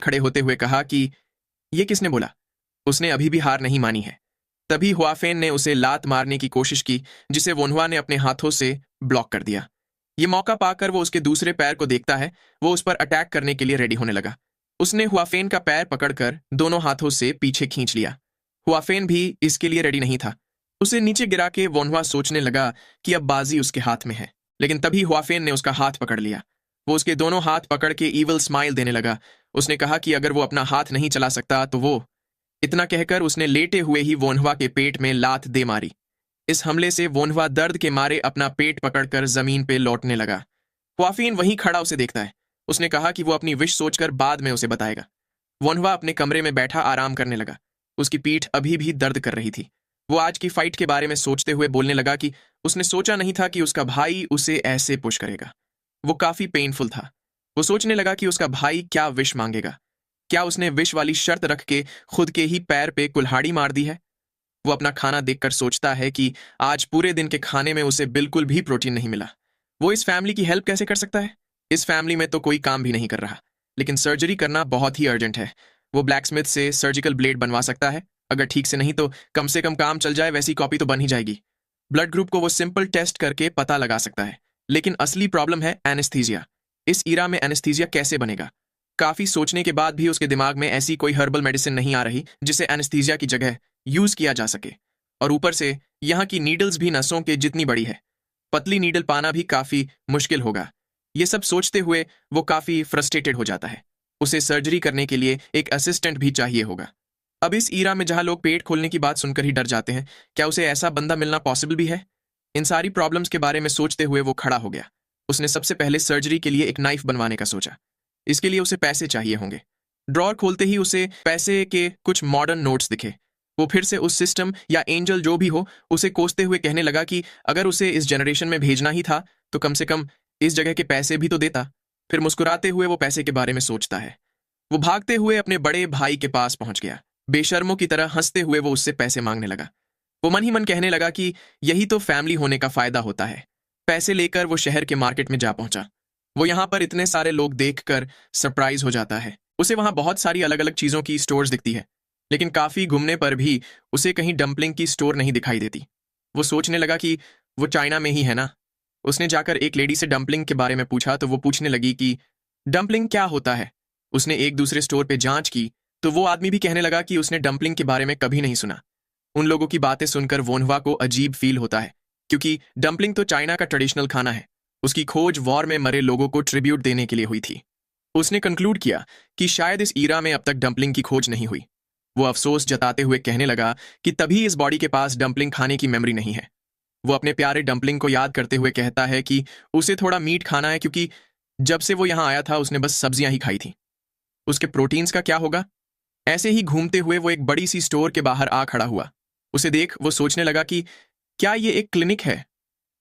खड़े होते हुए कहा कि ये किसने बोला। उसने अभी भी हार नहीं मानी है। तभी हुआफेन ने उसे लात मारने की कोशिश की, जिसे वोन्हुआ ने अपने हाथों से ब्लॉक कर दिया। ये मौका पाकर वो उसके दूसरे पैर को देखता है। वो उस पर अटैक करने के लिए रेडी होने लगा। उसने हुआफेन का पैर पकड़कर दोनों हाथों से पीछे खींच लिया। हुआफेन भी इसके लिए रेडी नहीं था। उसे नीचे गिरा के वोन्हुआ सोचने लगा कि अब बाजी उसके हाथ में है, लेकिन तभी हुआफेन ने उसका हाथ पकड़ लिया। वो उसके दोनों हाथ पकड़ के ईविल स्माइल देने लगा। उसने कहा कि अगर वो अपना हाथ नहीं चला सकता तो वो। इतना कहकर उसने लेटे हुए ही वोन्हुआ के पेट में लात दे मारी। इस हमले से वोन्हुआ दर्द के मारे अपना पेट पकड़कर जमीन पे लौटने लगा। हुआफेन वहीं खड़ा उसे देखता है। उसने कहा कि वो अपनी विश सोचकर बाद में उसे बताएगा। वोन्हुआ अपने कमरे में बैठा आराम करने लगा। उसकी पीठ अभी भी दर्द कर रही थी। वो आज की फाइट के बारे में सोचते हुए बोलने लगा कि उसने सोचा नहीं था कि उसका भाई उसे ऐसे पुश करेगा। वो काफी पेनफुल था। वो सोचने लगा कि उसका भाई क्या विश मांगेगा। क्या उसने विश वाली शर्त रख के खुद के ही पैर पे कुल्हाड़ी मार दी है। वो अपना खाना देखकर सोचता है कि आज पूरे दिन के खाने में उसे बिल्कुल भी प्रोटीन नहीं मिला। वो इस फैमिली की हेल्प कैसे कर सकता है। इस फैमिली में तो कोई काम भी नहीं कर रहा, लेकिन सर्जरी करना बहुत ही अर्जेंट है। वो ब्लैकस्मिथ से सर्जिकल ब्लेड बनवा सकता है। अगर ठीक से नहीं तो कम से कम काम चल जाए वैसी कॉपी तो बन ही जाएगी। ब्लड ग्रुप को वो सिंपल टेस्ट करके पता लगा सकता है। लेकिन असली प्रॉब्लम है एनेस्थीजिया। इस ईरा में एनेस्थीजिया कैसे बनेगा। काफी सोचने के बाद भी उसके दिमाग में ऐसी कोई हर्बल मेडिसिन नहीं आ रही जिसे एनेस्थीजिया की जगह यूज किया जा सके। और ऊपर से यहाँ की नीडल्स भी नसों के जितनी बड़ी है। पतली नीडल पाना भी काफी मुश्किल होगा। ये सब सोचते हुए वो काफी फ्रस्ट्रेटेड हो जाता है। उसे सर्जरी करने के लिए एक असिस्टेंट भी चाहिए होगा। अब इस ईरा में जहां लोग पेट खोलने की बात सुनकर ही डर जाते हैं, क्या उसे ऐसा बंदा मिलना पॉसिबल भी है। इन सारी प्रॉब्लम्स के बारे में सोचते हुए वो खड़ा हो गया। उसने सबसे पहले सर्जरी के लिए एक नाइफ बनवाने का सोचा। इसके लिए उसे पैसे चाहिए होंगे। ड्रॉर खोलते ही उसे पैसे के कुछ मॉडर्न नोट्स दिखे। वो फिर से उस सिस्टम या एंजल जो भी हो उसे कोसते हुए कहने लगा कि अगर उसे इस जनरेशन में भेजना ही था तो कम से कम इस जगह के पैसे भी तो देता। फिर मुस्कुराते हुए वो पैसे के बारे में सोचता है। वो भागते हुए अपने बड़े भाई के पास पहुंच गया। बेशर्मों की तरह हंसते हुए वो उससे पैसे मांगने लगा। वो मन ही मन कहने लगा कि यही तो फैमिली होने का फायदा होता है। पैसे लेकर वो शहर के मार्केट में जा पहुंचा। वो यहाँ पर इतने सारे लोग देखकर सरप्राइज हो जाता है। उसे वहां बहुत सारी अलग अलग चीजों की स्टोर्स दिखती है, लेकिन काफी घूमने पर भी उसे कहीं डंपलिंग की स्टोर नहीं दिखाई देती। वो सोचने लगा कि वो चाइना में ही है ना। उसने जाकर एक लेडी से डंपलिंग के बारे में पूछा तो वो पूछने लगी कि डंपलिंग क्या होता है। उसने एक दूसरे स्टोर पे जांच की तो वो आदमी भी कहने लगा कि उसने डंपलिंग के बारे में कभी नहीं सुना। उन लोगों की बातें सुनकर वोन्हुआ को अजीब फील होता है, क्योंकि डंपलिंग तो चाइना का ट्रेडिशनल खाना है। उसकी खोज वॉर में मरे लोगों को ट्रिब्यूट देने के लिए हुई थी। उसने कंक्लूड किया कि शायद इस ईरा में अब तक डंपलिंग की खोज नहीं हुई। वो अफसोस जताते हुए कहने लगा कि तभी इस बॉडी के पास डंपलिंग खाने की मेमोरी नहीं है। वो अपने प्यारे डंपलिंग को याद करते हुए कहता है कि उसे थोड़ा मीट खाना है, क्योंकि जब से वो यहाँ आया था उसने बस सब्जियां ही खाई थी। उसके प्रोटीन्स का क्या होगा। ऐसे ही घूमते हुए वो एक बड़ी सी स्टोर के बाहर आ खड़ा हुआ। उसे देख वो सोचने लगा कि क्या ये एक क्लिनिक है।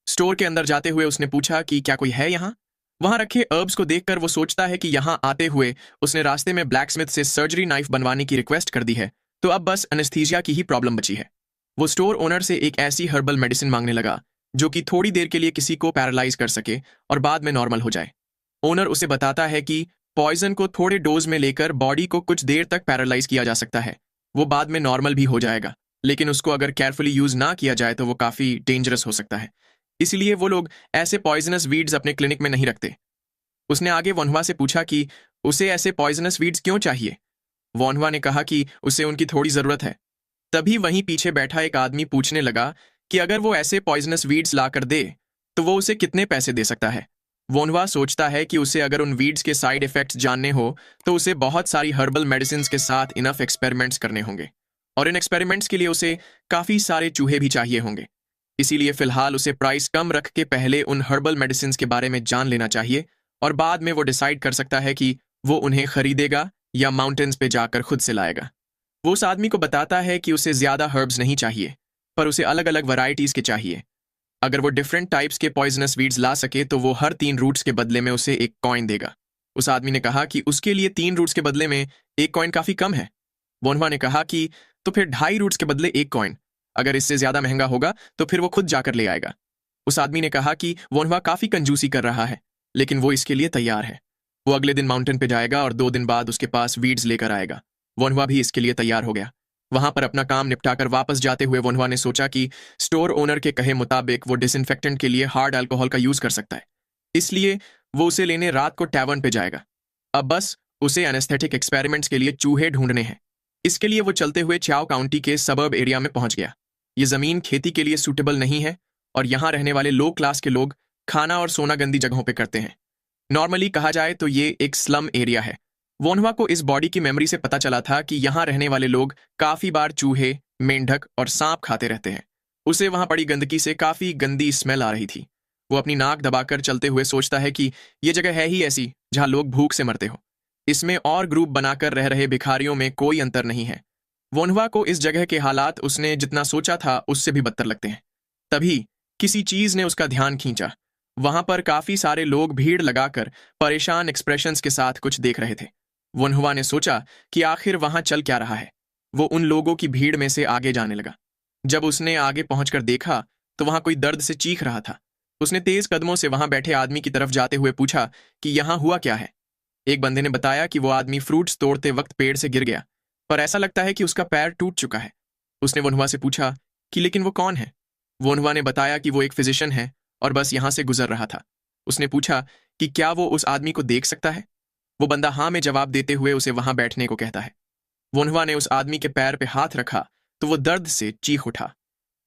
स्टोर के अंदर जाते हुए उसने पूछा कि क्या कोई है यहाँ। वहां रखे अर्ब्स को देखकर वो सोचता है कि यहाँ आते हुए उसने रास्ते में ब्लैकस्मिथ से सर्जरी नाइफ बनवाने की रिक्वेस्ट कर दी है, तो अब बस एनेस्थीसिया की ही प्रॉब्लम बची है। वो स्टोर ओनर से एक ऐसी हर्बल मेडिसिन मांगने लगा जो कि थोड़ी देर के लिए किसी को पैरालाइज कर सके और बाद में नॉर्मल हो जाए। ओनर उसे बताता है कि पॉइजन को थोड़े डोज में लेकर बॉडी को कुछ देर तक पैरालाइज किया जा सकता है। वो बाद में नॉर्मल भी हो जाएगा, लेकिन उसको अगर केयरफुली यूज ना किया जाए तो वो काफी डेंजरस हो सकता है। इसलिए वो लोग ऐसे पॉइजनस वीड्स अपने क्लिनिक में नहीं रखते। उसने आगे वोन्हुआ से पूछा कि उसे ऐसे पॉइजनस वीड्स क्यों चाहिए। वोन्हुआ ने कहा कि उसे उनकी थोड़ी जरूरत है। तभी वहीं पीछे बैठा एक आदमी पूछने लगा कि अगर वो ऐसे पॉइजनस वीड्स लाकर दे तो वो उसे कितने पैसे दे सकता है। वोन्हुआ सोचता है कि उसे अगर उन वीड्स के साइड इफेक्ट्स जानने हो तो उसे बहुत सारी हर्बल मेडिसिन के साथ इनफ एक्सपेरिमेंट्स करने होंगे, और इन एक्सपेरिमेंट्स के लिए उसे काफी सारे चूहे भी चाहिए होंगे। इसीलिए फिलहाल उसे प्राइस कम रख के पहले उन हर्बल मेडिसिन के बारे में जान लेना चाहिए, और बाद में वो डिसाइड कर सकता है कि वो उन्हें खरीदेगा या माउंटेन्स पे जाकर खुद से लाएगा। वो उस आदमी को बताता है कि उसे ज्यादा हर्ब्स नहीं चाहिए, पर उसे अलग अलग वैरायटीज के चाहिए। अगर वो डिफरेंट टाइप्स के पॉइजनस वीड्स ला सके तो वो हर 3 रूट्स के बदले में उसे एक कॉइन देगा। उस आदमी ने कहा कि उसके लिए 3 रूट्स के बदले में एक कॉइन काफी कम है। वोन्हुआ ने कहा कि तो फिर 2.5 रूट्स के बदले एक कॉइन। अगर इससे ज्यादा महंगा होगा तो फिर वो खुद जाकर ले आएगा। उस आदमी ने कहा कि वोन्हुआ काफी कंजूसी कर रहा है, लेकिन वो इसके लिए तैयार है। वो अगले दिन माउंटेन पे जाएगा और 2 दिन बाद उसके पास वीड्स लेकर आएगा। वोनहुआ भी इसके लिए तैयार हो गया। वहां पर अपना काम निपटाकर वापस जाते हुए वोनहुआ ने सोचा कि स्टोर ओनर के कहे मुताबिक वो डिसइंफेक्टेंट के लिए हार्ड अल्कोहल का यूज कर सकता है, इसलिए वो उसे लेने रात को टैवर्न पे जाएगा। अब बस उसे एनेस्थेटिक एक्सपेरिमेंट्स के लिए चूहे ढूंढने हैं। इसके लिए वो चलते हुए चाओ काउंटी के सबर्ब एरिया में पहुंच गया। ये जमीन खेती के लिए सूटेबल नहीं है और यहाँ रहने वाले लो क्लास के लोग खाना और सोना गंदी जगहों पे करते हैं। नॉर्मली कहा जाए तो ये एक स्लम एरिया है। वोनहुआ को इस बॉडी की मेमोरी से पता चला था कि यहाँ रहने वाले लोग काफी बार चूहे, मेंढक और सांप खाते रहते हैं। उसे वहां पड़ी गंदगी से काफी गंदी स्मेल आ रही थी। वो अपनी नाक दबाकर चलते हुए सोचता है कि ये जगह है ही ऐसी जहां लोग भूख से मरते हो। इसमें और ग्रुप बनाकर रह रहे भिखारियों में कोई अंतर नहीं है। वोनहुआ को इस जगह के हालात उसने जितना सोचा था उससे भी बदतर लगते हैं। तभी किसी चीज ने उसका ध्यान खींचा। वहां पर काफी सारे लोग भीड़ लगाकर परेशान एक्सप्रेशंस के साथ कुछ देख रहे थे। वोनहुआ ने सोचा कि आखिर वहां चल क्या रहा है। वो उन लोगों की भीड़ में से आगे जाने लगा। जब उसने आगे पहुंचकर देखा तो वहां कोई दर्द से चीख रहा था। उसने तेज कदमों से वहां बैठे आदमी की तरफ जाते हुए पूछा कि यहां हुआ क्या है। एक बंदे ने बताया कि वो आदमी फ्रूट्स तोड़ते वक्त पेड़ से गिर गया, पर ऐसा लगता है कि उसका पैर टूट चुका है। उसने वोनहुआ से पूछा कि लेकिन वो कौन है। वोनहुआ ने बताया कि वो एक फिजिशियन है और बस यहां से गुजर रहा था। उसने पूछा कि क्या वो उस आदमी को देख सकता है। वो बंदा हाँ में जवाब देते हुए उसे वहां बैठने को कहता है। वोनहुआ ने उस आदमी के पैर पे हाथ रखा तो वो दर्द से चीख उठा।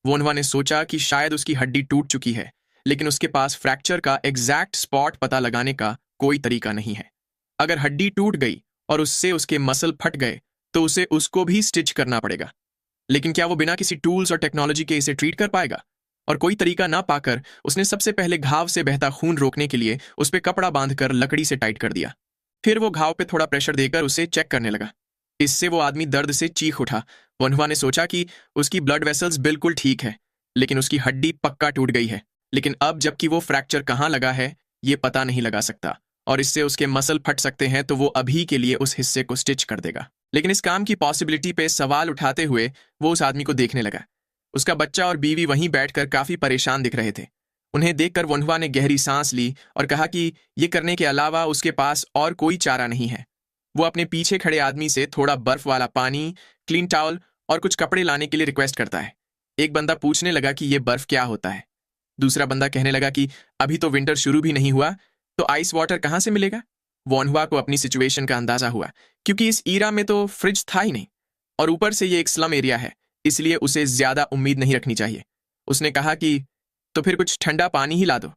वोनहुआ ने सोचा कि शायद उसकी हड्डी टूट चुकी है, लेकिन उसके पास फ्रैक्चर का एग्जैक्ट स्पॉट पता लगाने का कोई तरीका नहीं है। अगर हड्डी टूट गई और उससे उसके मसल फट गए तो उसे उसको भी स्टिच करना पड़ेगा। लेकिन क्या वो बिना किसी टूल्स और टेक्नोलॉजी के इसे ट्रीट कर पाएगा? और कोई तरीका ना पाकर उसने सबसे पहले घाव से बहता खून रोकने के लिए उस पर कपड़ा बांधकर लकड़ी से टाइट कर दिया। फिर वो घाव पे थोड़ा प्रेशर देकर उसे चेक करने लगा। इससे वो आदमी दर्द से चीख उठा। वोनहुआ ने सोचा कि उसकी ब्लड वेसल्स बिल्कुल ठीक है, लेकिन उसकी हड्डी पक्का टूट गई है। लेकिन अब जबकि वो फ्रैक्चर कहाँ लगा है ये पता नहीं लगा सकता और इससे उसके मसल फट सकते हैं, तो वो अभी के लिए उस हिस्से को स्टिच कर देगा। लेकिन इस काम की पॉसिबिलिटी पे सवाल उठाते हुए वो उस आदमी को देखने लगा। उसका बच्चा और बीवी वहीं बैठकर काफी परेशान दिख रहे थे। उन्हें देखकर वोनहुआ ने गहरी सांस ली और कहा कि ये करने के अलावा उसके पास और कोई चारा नहीं है। वो अपने पीछे खड़े आदमी से थोड़ा बर्फ वाला पानी, क्लीन टॉवल और कुछ कपड़े लाने के लिए रिक्वेस्ट करता है। एक बंदा पूछने लगा कि ये बर्फ क्या होता है। दूसरा बंदा कहने लगा कि अभी तो विंटर शुरू भी नहीं हुआ, तो आइस वाटर कहाँ से मिलेगा। वोनहुआ को अपनी सिचुएशन का अंदाजा हुआ, क्योंकि इस ईरा में तो फ्रिज था ही नहीं और ऊपर से ये एक स्लम एरिया है, इसलिए उसे ज्यादा उम्मीद नहीं रखनी चाहिए। उसने कहा कि तो फिर कुछ ठंडा पानी ही ला दो।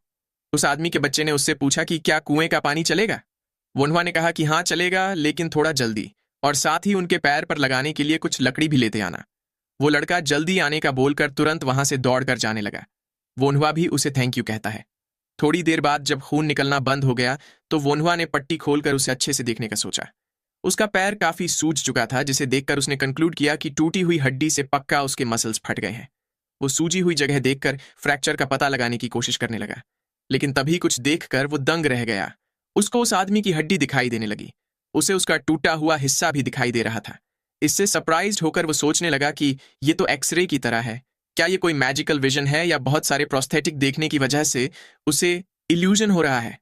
उस आदमी के बच्चे ने उससे पूछा कि क्या कुएं का पानी चलेगा। वोनहुआ ने कहा कि हाँ चलेगा, लेकिन थोड़ा जल्दी, और साथ ही उनके पैर पर लगाने के लिए कुछ लकड़ी भी लेते आना। वो लड़का जल्दी आने का बोलकर तुरंत वहां से दौड़कर जाने लगा। वोनहुआ भी उसे थैंक यू कहता है। थोड़ी देर बाद जब खून निकलना बंद हो गया तो वोनहुआ ने पट्टी खोलकर उसे अच्छे से देखने का सोचा। उसका पैर काफी सूज चुका था, जिसे देखकर उसने कंक्लूड किया कि टूटी हुई हड्डी से पक्का उसके मसल्स फट गए हैं। वो सूजी हुई जगह देखकर फ्रैक्चर का पता लगाने की कोशिश करने लगा, लेकिन तभी कुछ देखकर वो दंग रह गया। उसको उस आदमी की हड्डी दिखाई देने लगी। उसे उसका टूटा हुआ हिस्सा भी दिखाई दे रहा था। इससे सरप्राइज्ड होकर वो सोचने लगा कि ये तो एक्सरे की तरह है। क्या ये कोई मैजिकल विजन है या बहुत सारे प्रोस्थेटिक देखने की वजह से उसे इल्यूजन हो रहा है।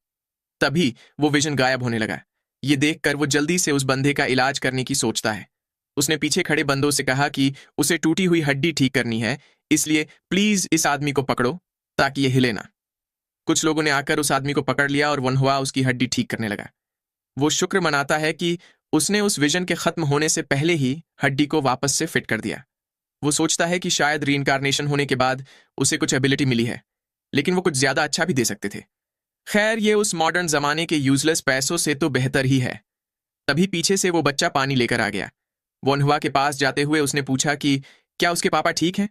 तभी वो विजन गायब होने लगा। ये देखकर वो जल्दी से उस बंदे का इलाज करने की सोचता है। उसने पीछे खड़े बंदों से कहा कि उसे टूटी हुई हड्डी ठीक करनी है, इसलिए प्लीज इस आदमी को पकड़ो ताकि ये हिले ना। कुछ लोगों ने आकर उस आदमी को पकड़ लिया और वोनहुआ उसकी हड्डी ठीक करने लगा। वो शुक्र मनाता है कि उसने उस विजन के खत्म होने से पहले ही हड्डी को वापस से फिट कर दिया। वो सोचता है कि शायद रीइंकारनेशन होने के बाद उसे कुछ एबिलिटी मिली है, लेकिन वो कुछ ज्यादा अच्छा भी दे सकते थे। खैर, ये उस मॉडर्न जमाने के यूजलेस पैसों से तो बेहतर ही है। तभी पीछे से वो बच्चा पानी लेकर आ गया। वोनहुआ के पास जाते हुए उसने पूछा कि क्या उसके पापा ठीक हैं।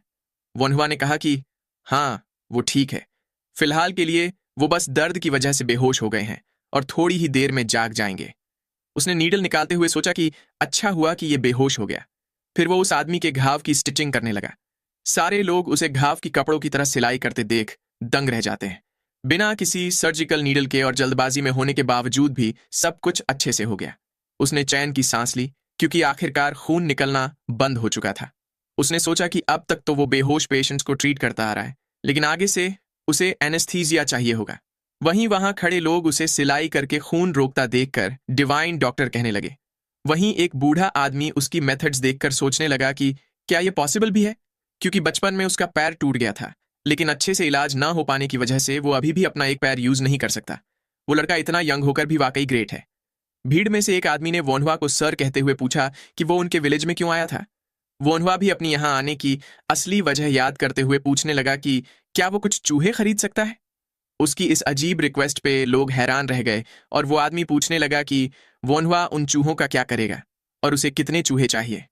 वोनहुआ ने कहा कि हाँ, वो ठीक है। फिलहाल के लिए वो बस दर्द की वजह से बेहोश हो गए हैं और थोड़ी ही देर में जाग जाएंगे। उसने नीडल निकालते हुए सोचा कि अच्छा हुआ कि ये बेहोश हो गया। फिर वो उस आदमी के घाव की स्टिचिंग करने लगा। सारे लोग उसे घाव की कपड़ों की तरह सिलाई करते देख दंग रह जाते हैं। बिना किसी सर्जिकल नीडल के और जल्दबाजी में होने के बावजूद भी सब कुछ अच्छे से हो गया। उसने चैन की सांस ली, क्योंकि आखिरकार खून निकलना बंद हो चुका था। उसने सोचा कि अब तक तो वो बेहोश पेशेंट्स को ट्रीट करता आ रहा है, लेकिन आगे से उसे एनेस्थीसिया चाहिए होगा। वहीं वहां खड़े लोग उसे सिलाई करके खून रोकता देखकर डिवाइन डॉक्टर कहने लगे। वहीं एक बूढ़ा आदमी उसकी मेथड्स देखकर सोचने लगा कि क्या यह पॉसिबल भी है, क्योंकि बचपन में उसका पैर टूट गया था, लेकिन अच्छे से इलाज ना हो पाने की वजह से वो अभी भी अपना एक पैर यूज नहीं कर सकता। वो लड़का इतना यंग होकर भी वाकई ग्रेट है। भीड़ में से एक आदमी ने वोनवा को सर कहते हुए पूछा कि वो उनके विलेज में क्यों आया था। वोनवा भी अपनी यहाँ आने की असली वजह याद करते हुए पूछने लगा कि क्या वो कुछ चूहे खरीद सकता है। उसकी इस अजीब रिक्वेस्ट पे लोग हैरान रह गए और वो आदमी पूछने लगा कि वोनवा उन चूहों का क्या करेगा और उसे कितने चूहे चाहिए।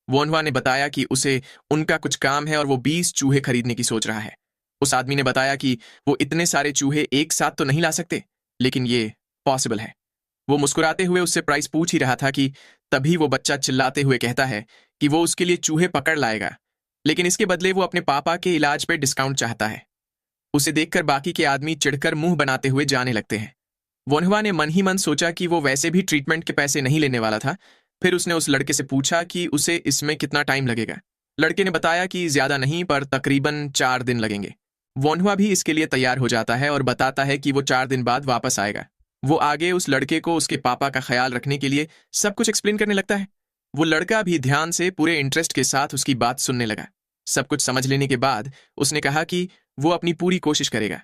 वोनवा ने बताया कि उसे उनका कुछ काम है और वो 20 चूहे खरीदने की सोच रहा है। उस आदमी ने बताया कि वो इतने सारे चूहे एक साथ तो नहीं ला सकते, लेकिन ये पॉसिबल है। वो मुस्कुराते हुए उससे प्राइस पूछ ही रहा था कि तभी वो बच्चा चिल्लाते हुए कहता है कि वो उसके लिए चूहे पकड़ लाएगा, लेकिन इसके बदले वो अपने पापा के इलाज पे डिस्काउंट चाहता है। उसे देखकर बाकी के आदमी चिढ़कर मुंह बनाते हुए जाने लगते हैं। वोनहुआ ने मन ही मन सोचा कि वो वैसे भी ट्रीटमेंट के पैसे नहीं लेने वाला था। फिर उसने उस लड़के से पूछा कि उसे इसमें कितना टाइम लगेगा। लड़के ने बताया कि ज्यादा नहीं, पर तकरीबन 4 दिन लगेंगे। वोनहुआ भी इसके लिए तैयार हो जाता है और बताता है कि वो 4 दिन बाद वापस आएगा। वो आगे उस लड़के को उसके पापा का ख्याल रखने के लिए सब कुछ एक्सप्लेन करने लगता है। वो लड़का भी ध्यान से पूरे इंटरेस्ट के साथ उसकी बात सुनने लगा। सब कुछ समझ लेने के बाद उसने कहा कि वो अपनी पूरी कोशिश करेगा।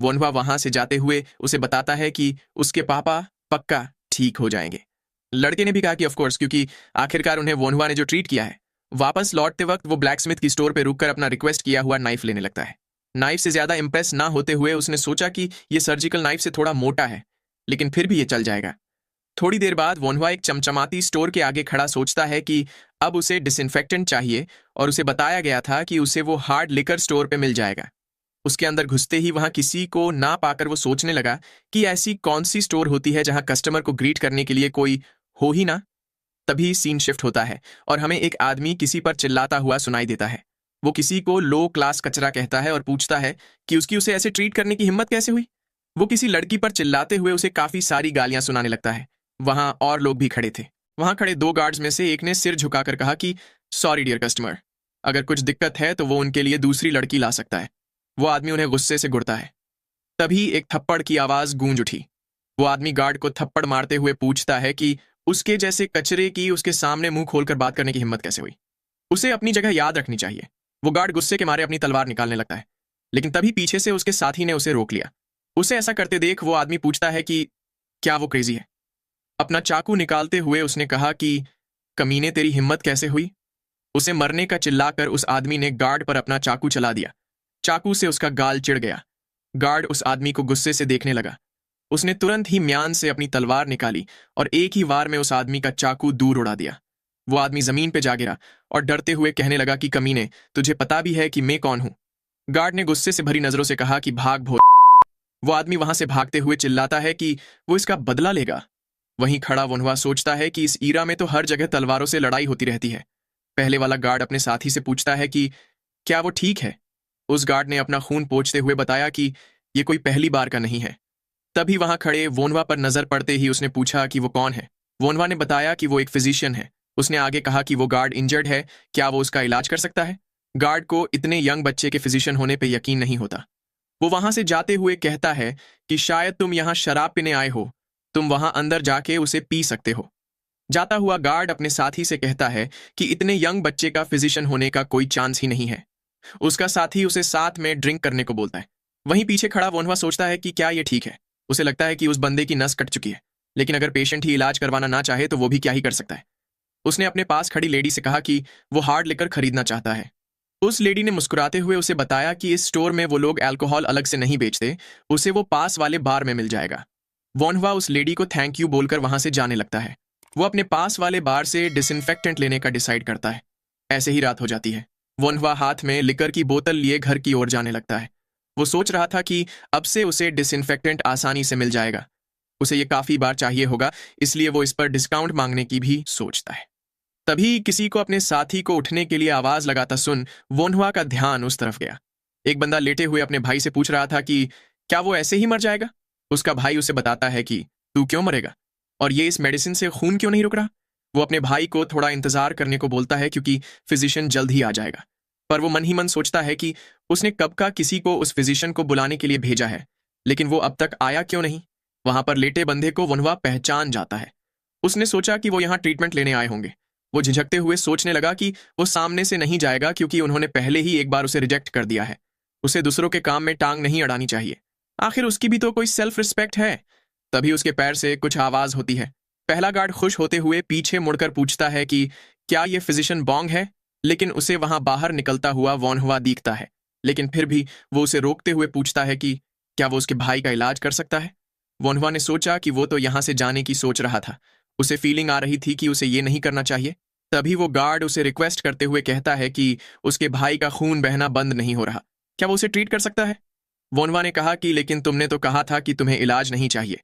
वोनहुआ वहां से जाते हुए उसे बताता है कि उसके पापा पक्का ठीक हो जाएंगे। लड़के ने भी कहा कि ऑफ कोर्स, क्योंकि आखिरकार उन्हें वोनहुआ ने जो ट्रीट किया है। वापस लौटते वक्त वो ब्लैकस्मिथ की स्टोर पर रुककर अपना रिक्वेस्ट किया हुआ नाइफ लेने लगता है। नाइफ से ज्यादा इंप्रेस ना होते हुए उसने सोचा कि ये सर्जिकल नाइफ से थोड़ा मोटा है, लेकिन फिर भी ये चल जाएगा। थोड़ी देर बाद वोनहुआ एक चमचमाती स्टोर के आगे खड़ा सोचता है कि अब उसे डिसइंफेक्टेंट चाहिए और उसे बताया गया था कि उसे वो हार्ड लिकर स्टोर पे मिल जाएगा। उसके अंदर घुसते ही वहां किसी को ना पाकर वो सोचने लगा कि ऐसी कौन सी स्टोर होती है जहां कस्टमर को ग्रीट करने के लिए कोई हो ही ना। तभी सीन शिफ्ट होता है और हमें एक आदमी किसी पर चिल्लाता हुआ सुनाई देता है। वो किसी को लो क्लास कचरा कहता है और पूछता है कि उसकी उसे ऐसे ट्रीट करने की हिम्मत कैसे हुई। वो किसी लड़की पर चिल्लाते हुए उसे काफी सारी गालियां सुनाने लगता है। वहां और लोग भी खड़े थे। वहां खड़े 2 गार्ड्स में से एक ने सिर झुकाकर कहा कि सॉरी डियर कस्टमर, अगर कुछ दिक्कत है तो वो उनके लिए दूसरी लड़की ला सकता है। वो आदमी उन्हें गुस्से से घूरता है। तभी एक थप्पड़ की आवाज गूंज उठी। वो आदमी गार्ड को थप्पड़ मारते हुए पूछता है कि उसके जैसे कचरे की उसके सामने मुंह खोलकर बात करने की हिम्मत कैसे हुई। उसे अपनी जगह याद रखनी चाहिए। वो गार्ड गुस्से के मारे अपनी तलवार निकालने लगता है, लेकिन तभी पीछे से उसके साथी ने उसे रोक लिया। उसे ऐसा करते देख वो आदमी पूछता है कि क्या वो क्रेजी है। अपना चाकू निकालते हुए उसने कहा कि कमीने, तेरी हिम्मत कैसे हुई। उसे मरने का चिल्लाकर उस आदमी ने गार्ड पर अपना चाकू चला दिया। चाकू से उसका गाल चिढ़ गया। गार्ड उस आदमी को गुस्से से देखने लगा। उसने तुरंत ही म्यान से अपनी तलवार निकाली और एक ही वार में उस आदमी का चाकू दूर उड़ा दिया। वो आदमी जमीन पे जा गिरा और डरते हुए कहने लगा कि कमीने, तुझे पता भी है कि मैं कौन हूं। गार्ड ने गुस्से से भरी नजरों से कहा कि भाग भो। वो आदमी वहां से भागते हुए चिल्लाता है कि वो इसका बदला लेगा। वहीं खड़ा वोनहुआ सोचता है कि इस ईरा में तो हर जगह तलवारों से लड़ाई होती रहती है। पहले वाला गार्ड अपने साथी से पूछता है कि क्या वो ठीक है। उस गार्ड ने अपना खून पोंछते हुए बताया कि ये कोई पहली बार का नहीं है। तभी वहां खड़े वोनवा पर नजर पड़ते ही उसने पूछा कि वो कौन है। वोनवा ने बताया कि वो एक फिजिशियन है। उसने आगे कहा कि वो गार्ड इंजर्ड है, क्या वो उसका इलाज कर सकता है। गार्ड को इतने यंग बच्चे के फिजिशियन होने पर यकीन नहीं होता। वो वहां से जाते हुए कहता है कि शायद तुम यहां शराब पीने आए हो, तुम वहां अंदर जाके उसे पी सकते हो। जाता हुआ गार्ड अपने साथी से कहता है कि इतने यंग बच्चे का फिजिशियन होने का कोई चांस ही नहीं है। उसका साथी उसे साथ में ड्रिंक करने को बोलता है। वहीं पीछे खड़ा वोनवा सोचता है कि क्या ये ठीक है। उसे लगता है कि उस बंदे की नस कट चुकी है, लेकिन अगर पेशेंट ही इलाज करवाना ना चाहे तो वो भी क्या ही कर सकता है। उसने अपने पास खड़ी लेडी से कहा कि वो हार्ड लिकर खरीदना चाहता है। उस लेडी ने मुस्कुराते हुए उसे बताया कि इस स्टोर में वो लोग अल्कोहल अलग से नहीं बेचते, उसे वो पास वाले बार में मिल जाएगा। वोनहुआ उस लेडी को थैंक यू बोलकर वहां से जाने लगता है। वो अपने पास वाले बार से डिसइंफेक्टेंट लेने का डिसाइड करता है। ऐसे ही रात हो जाती है। वोनहुआ हाथ में लिकर की बोतल लिए घर की ओर जाने लगता है। वो सोच रहा था कि अब से उसे डिसइंफेक्टेंट आसानी से मिल जाएगा। उसे ये काफी बार चाहिए होगा, इसलिए वो इस पर डिस्काउंट मांगने की भी सोचता है। तभी किसी को अपने साथी को उठने के लिए आवाज लगाता सुन वोनहुआ का ध्यान उस तरफ गया। एक बंदा लेटे हुए अपने भाई से पूछ रहा था कि क्या वो ऐसे ही मर जाएगा। उसका भाई उसे बताता है कि तू क्यों मरेगा और ये इस मेडिसिन से खून क्यों नहीं रुक रहा। वो अपने भाई को थोड़ा इंतजार करने को बोलता है क्योंकि फिजिशियन जल्द ही आ जाएगा। पर वो मन ही मन सोचता है कि उसने कब का किसी को उस फिजिशियन को बुलाने के लिए भेजा है, लेकिन वो अब तक आया क्यों नहीं? वहां पर लेटे बंदे को वनवा पहचान जाता है। उसने सोचा कि वो यहाँ ट्रीटमेंट लेने आए होंगे। वो झिझकते हुए सोचने लगा कि वो सामने से नहीं जाएगा क्योंकि उन्होंने पहले ही एक बार उसे रिजेक्ट कर दिया है। उसे दूसरों के काम में टांग नहीं अड़ानी चाहिए। आखिर उसकी भी तो कोई सेल्फ रिस्पेक्ट है। तभी उसके पैर से कुछ आवाज होती है। पहला गार्ड खुश होते हुए पीछे मुड़कर पूछता है कि क्या ये फिजिशियन बॉन्ग है, लेकिन उसे वहां बाहर निकलता हुआ वोन्हुआ दिखता है। लेकिन फिर भी वो उसे रोकते हुए पूछता है कि क्या वो उसके भाई का इलाज कर सकता है। वोन्हुआ ने सोचा कि वो तो यहां से जाने की सोच रहा था। उसे फीलिंग आ रही थी कि उसे ये नहीं करना चाहिए। तभी वो गार्ड उसे रिक्वेस्ट करते हुए कहता है कि उसके भाई का खून बहना बंद नहीं हो रहा, क्या वो उसे ट्रीट कर सकता है। वोन्हुआ ने कहा कि लेकिन तुमने तो कहा था कि तुम्हें इलाज नहीं चाहिए।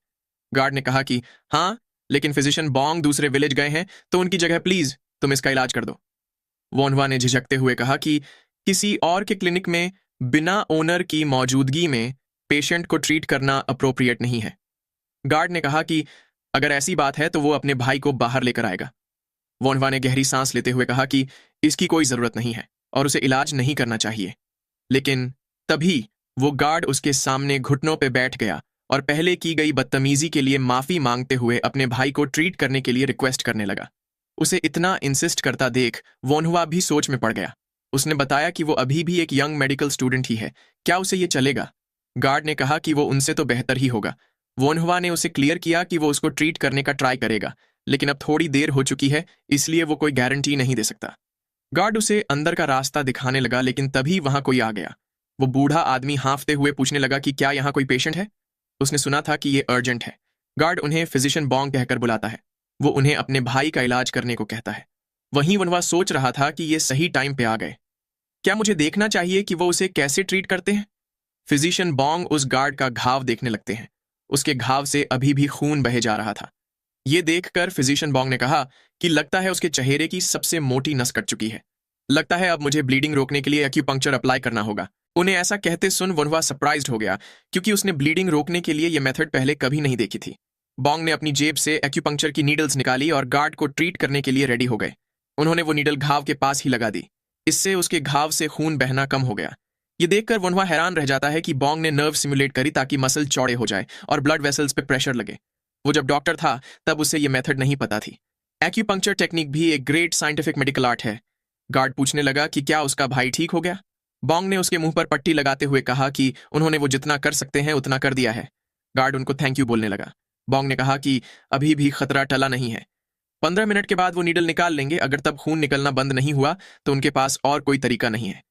गार्ड ने कहा कि हाँ, लेकिन फिजिशियन बॉन्ग दूसरे विलेज गए हैं, तो उनकी जगह प्लीज तुम इसका इलाज कर दो। वोन्हुआ ने झिझकते हुए कहा कि किसी और के क्लिनिक में बिना ओनर की मौजूदगी में पेशेंट को ट्रीट करना अप्रोप्रिएट नहीं है। गार्ड ने कहा कि अगर ऐसी बात है तो वो अपने भाई को बाहर लेकर आएगा। वोन्हुआ ने गहरी सांस लेते हुए कहा कि इसकी कोई जरूरत नहीं है और उसे इलाज नहीं करना चाहिए। लेकिन तभी वो गार्ड उसके सामने घुटनों पर बैठ गया और पहले की गई बदतमीजी के लिए माफी मांगते हुए अपने भाई को ट्रीट करने के लिए रिक्वेस्ट करने लगा। उसे इतना इंसिस्ट करता देख वोन्हुआ भी सोच में पड़ गया। उसने बताया कि वो अभी भी एक यंग मेडिकल स्टूडेंट ही है, क्या उसे ये चलेगा। गार्ड ने कहा कि वो उनसे तो बेहतर ही होगा। वोन्हुआ ने उसे क्लियर किया कि वो उसको ट्रीट करने का ट्राई करेगा, लेकिन अब थोड़ी देर हो चुकी है, इसलिए वो कोई गारंटी नहीं दे सकता। गार्ड उसे अंदर का रास्ता दिखाने लगा, लेकिन तभी वहां कोई आ गया। वो बूढ़ा आदमी हांफते हुए पूछने लगा कि क्या यहाँ कोई पेशेंट है। उसने सुना था कि ये अर्जेंट है। गार्ड उन्हें फिजिशियन बॉन्ग कहकर बुलाता है। वो उन्हें अपने भाई का इलाज करने को कहता है। वहीं वनवा सोच रहा था कि ये सही टाइम पे आ गए। क्या मुझे देखना चाहिए कि वो उसे कैसे ट्रीट करते हैं। फिजिशियन बॉन्ग उस गार्ड का घाव देखने लगते हैं। उसके घाव से अभी भी खून बहे जा रहा था। ये देखकर फिजिशियन बॉन्ग ने कहा कि लगता है उसके चेहरे की सबसे मोटी नस कट चुकी है। लगता है अब मुझे ब्लीडिंग रोकने के लिए एक्यूपंक्चर अप्लाई करना होगा। उन्हें ऐसा कहते सुन वनवा सरप्राइज्ड हो गया, क्योंकि उसने ब्लीडिंग रोकने के लिए यह मेथड पहले कभी नहीं देखी थी। बॉन्ग ने अपनी जेब से एक्यूपंक्चर की नीडल्स निकाली और गार्ड को ट्रीट करने के लिए रेडी हो गए। उन्होंने वो नीडल घाव के पास ही लगा दी। इससे उसके घाव से खून बहना कम हो गया। ये देखकर वनवा हैरान रह जाता है कि बॉन्ग ने नर्व सिमुलेट करी ताकि मसल चौड़े हो जाए और ब्लड वेसल्स पे प्रेशर लगे। वो जब डॉक्टर था तब उसे ये मेथड नहीं पता थी। एक्यूपंक्चर टेक्निक भी एक ग्रेट साइंटिफिक मेडिकल आर्ट है। गार्ड पूछने लगा कि क्या उसका भाई ठीक हो गया। बॉन्ग ने उसके मुंह पर पट्टी लगाते हुए कहा कि उन्होंने वो जितना कर सकते हैं उतना कर दिया है। गार्ड उनको थैंक यू बोलने लगा। बॉन्ग ने कहा कि अभी भी खतरा टला नहीं है। 15 मिनट के बाद वो नीडल निकाल लेंगे। अगर तब खून निकलना बंद नहीं हुआ तो उनके पास और कोई तरीका नहीं है।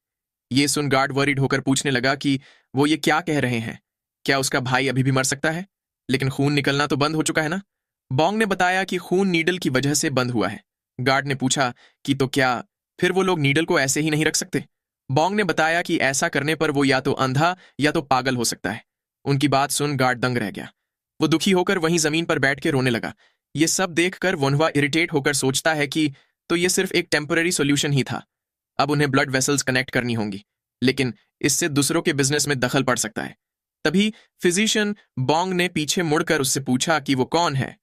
ये सुन गार्ड वरीड होकर पूछने लगा कि वो ये क्या कह रहे हैं। क्या उसका भाई अभी भी मर सकता है? लेकिन खून निकलना तो बंद हो चुका है ना। बॉन्ग ने बताया कि खून नीडल की वजह से बंद हुआ है। गार्ड ने पूछा कि तो क्या फिर वो लोग नीडल को ऐसे ही नहीं रख सकते। बॉन्ग ने बताया कि ऐसा करने पर वो या तो अंधा या तो पागल हो सकता है। उनकी बात सुन गार्ड दंग रह गया। वो दुखी होकर वहीं जमीन पर बैठ के रोने लगा। ये सब देखकर वनवा इरिटेट होकर सोचता है कि तो ये सिर्फ एक टेम्पररी सॉल्यूशन ही था। अब उन्हें ब्लड वेसल्स कनेक्ट करनी होंगी, लेकिन इससे दूसरों के बिजनेस में दखल पड़ सकता है। तभी फिजिशियन बॉन्ग ने पीछे मुड़कर उससे पूछा कि वो कौन है।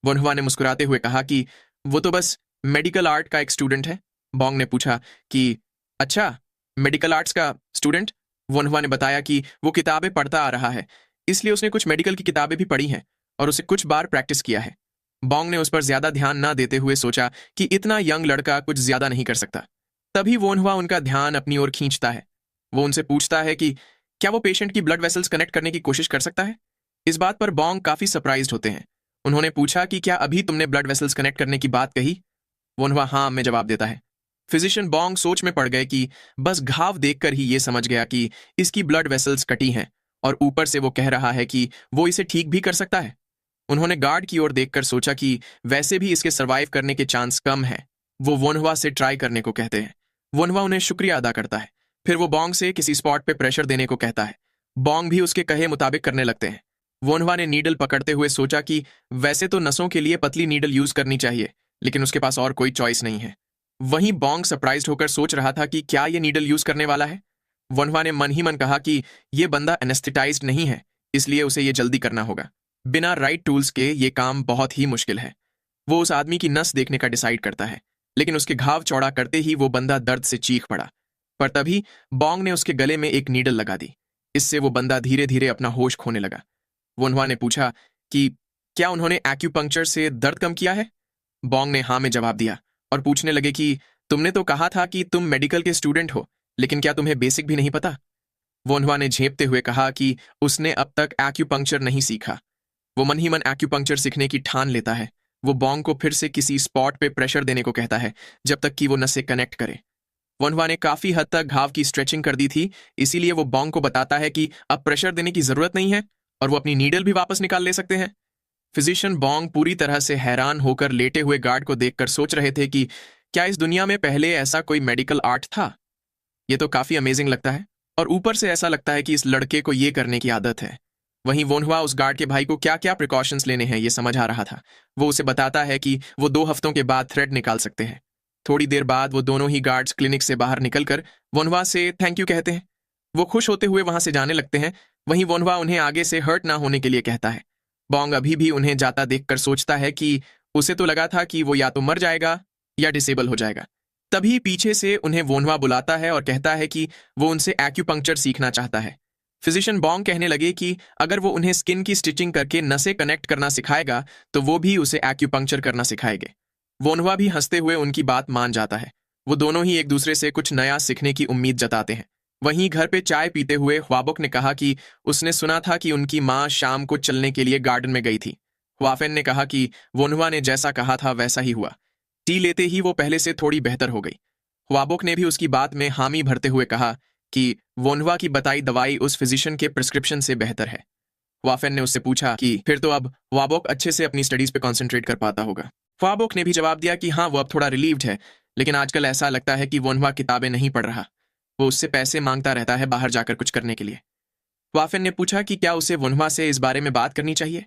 वनवा ने मुस्कुराते हुए कहा कि वो तो बस मेडिकल आर्ट का एक स्टूडेंट है। बॉन्ग ने पूछा कि अच्छा, मेडिकल आर्ट्स का स्टूडेंट। वनवा ने बताया कि वो किताबें पढ़ता आ रहा है, इसलिए उसने कुछ मेडिकल की किताबें भी पढ़ी हैं और उसे कुछ बार प्रैक्टिस किया है। बॉन्ग ने उस पर ज्यादा ध्यान ना देते हुए सोचा कि इतना यंग लड़का कुछ ज्यादा नहीं कर सकता। तभी वोन्हुआ उनका ध्यान अपनी ओर खींचता है। वो उनसे पूछता है कि क्या वो पेशेंट की ब्लड वेसल्स कनेक्ट करने की कोशिश कर सकता है। इस बात पर बॉन्ग काफी सरप्राइज्ड होते हैं। उन्होंने पूछा कि क्या अभी तुमने ब्लड वेसल्स कनेक्ट करने की बात कही। वोन्हुआ हाँ में जवाब देता है। फिजिशियन बॉन्ग सोच में पड़ गए कि बस घाव देखकर ही ये समझ गया कि इसकी ब्लड वेसल्स कटी हैं और ऊपर से वो कह रहा है कि वो इसे ठीक भी कर सकता है। उन्होंने गार्ड की ओर देखकर सोचा कि वैसे भी इसके सरवाइव करने के चांस कम है। वो वोन्हुआ से ट्राई करने को कहते हैं। वोन्हुआ उन्हें शुक्रिया अदा करता है। फिर वो बॉन्ग से किसी स्पॉट पे प्रेशर देने को कहता है। बॉन्ग भी उसके कहे मुताबिक करने लगते हैं। वोन्हुआ ने नीडल पकड़ते हुए सोचा कि वैसे तो नसों के लिए पतली नीडल यूज करनी चाहिए, लेकिन उसके पास और कोई चॉइस नहीं है। वहीं बॉन्ग सरप्राइज्ड होकर सोच रहा था कि क्या ये नीडल यूज करने वाला है। वोन्हुआ ने मन ही मन कहा कि ये बंदा एनेस्थेटाइज्ड नहीं है, इसलिए उसे ये जल्दी करना होगा। बिना राइट टूल्स के ये काम बहुत ही मुश्किल है। वो उस आदमी की नस देखने का डिसाइड करता है, लेकिन उसके घाव चौड़ा करते ही वो बंदा दर्द से चीख पड़ा। पर तभी बॉन्ग ने उसके गले में एक नीडल लगा दी। इससे वो बंदा धीरे धीरे अपना होश खोने लगा। वोन्हवा ने पूछा कि क्या उन्होंने एक्यूपंक्चर से दर्द कम किया है? बॉन्ग ने हाँ में जवाब दिया और पूछने लगे कि तुमने तो कहा था कि तुम मेडिकल के स्टूडेंट हो, लेकिन क्या तुम्हें बेसिक भी नहीं पता? वोन्हवा ने झेपते हुए कहा कि उसने अब तक एक्यूपंक्चर नहीं सीखा। वो मन ही मन एक्यूपंक्चर सीखने की ठान लेता है। वो बॉन्ग को फिर से किसी स्पॉट पे प्रेशर देने को कहता है जब तक कि वो नसें कनेक्ट करे। वोन्हवा ने काफी हद तक घाव की स्ट्रेचिंग कर दी थी, इसीलिए वो बॉन्ग को बताता है कि अब प्रेशर देने की जरूरत नहीं है और वो अपनी नीडल भी वापस निकाल ले सकते हैं। फिजिशियन बॉन्ग पूरी तरह से हैरान होकर लेटे हुए गार्ड को देखकर सोच रहे थे कि क्या इस दुनिया में पहले ऐसा कोई मेडिकल आर्ट था? ये तो काफी अमेजिंग लगता है और ऊपर से ऐसा लगता है कि इस लड़के को ये करने की आदत है। वहीं वोन्हवा उस गार्ड के भाई को क्या क्या प्रिकॉशंस लेने हैं ये समझ आ रहा था। वो उसे बताता है कि वो 2 हफ्तों के बाद थ्रेड निकाल सकते हैं। थोड़ी देर बाद वो दोनों ही गार्ड्स क्लिनिक से बाहर निकलकर वोन्हवा से थैंक यू कहते हैं। वो खुश होते हुए वहां से जाने लगते हैं। वहीं वोन्हवा उन्हें आगे से हर्ट ना होने के लिए कहता है। बॉन्ग अभी भी उन्हें जाता देखकर सोचता है कि उसे तो लगा था कि वो या तो मर जाएगा या डिसेबल हो जाएगा। तभी पीछे से उन्हें वोन्हवा बुलाता है और कहता है कि वो उनसे एक्यूपंक्चर सीखना चाहता है। फिजिशियन बॉन्ग कहने लगे कि अगर वो उन्हें स्किन की स्टिचिंग करके नसें कनेक्ट करना सिखाएगा तो वो भी उसे एक्यूपंक्चर करना सिखाएंगे। वोन्हवा भी हंसते हुए उनकी बात मान जाता है। वो दोनों ही एक दूसरे से कुछ नया सीखने की उम्मीद जताते हैं। वहीं घर पे चाय पीते हुए ख्वाबोक ने कहा कि उसने सुना था कि उनकी माँ शाम को चलने के लिए गार्डन में गई थी। ख्वाफेन ने कहा कि वोन्हवा ने जैसा कहा था वैसा ही हुआ। टी लेते ही वो पहले से थोड़ी बेहतर हो गई। ख्वाबोक ने भी उसकी बात में हामी भरते हुए कहा कि वोन्हवा की बताई दवाई उस फिजिशियन के प्रिस्क्रिप्शन से बेहतर है। ख्वाफेन ने उससे पूछा कि फिर तो अब ख्वाबोक अच्छे से अपनी स्टडीज पे कॉन्सेंट्रेट कर पाता होगा। ख्वाबोक ने भी जवाब दिया कि हाँ, वो अब थोड़ा रिलीव्ड है, लेकिन आजकल ऐसा लगता है कि वोन्हवा किताबें नहीं पढ़ रहा। वो उससे पैसे मांगता रहता है बाहर जाकर कुछ करने के लिए। ख्वाफेन ने पूछा कि क्या उसे वोन्हवा से इस बारे में बात करनी चाहिए।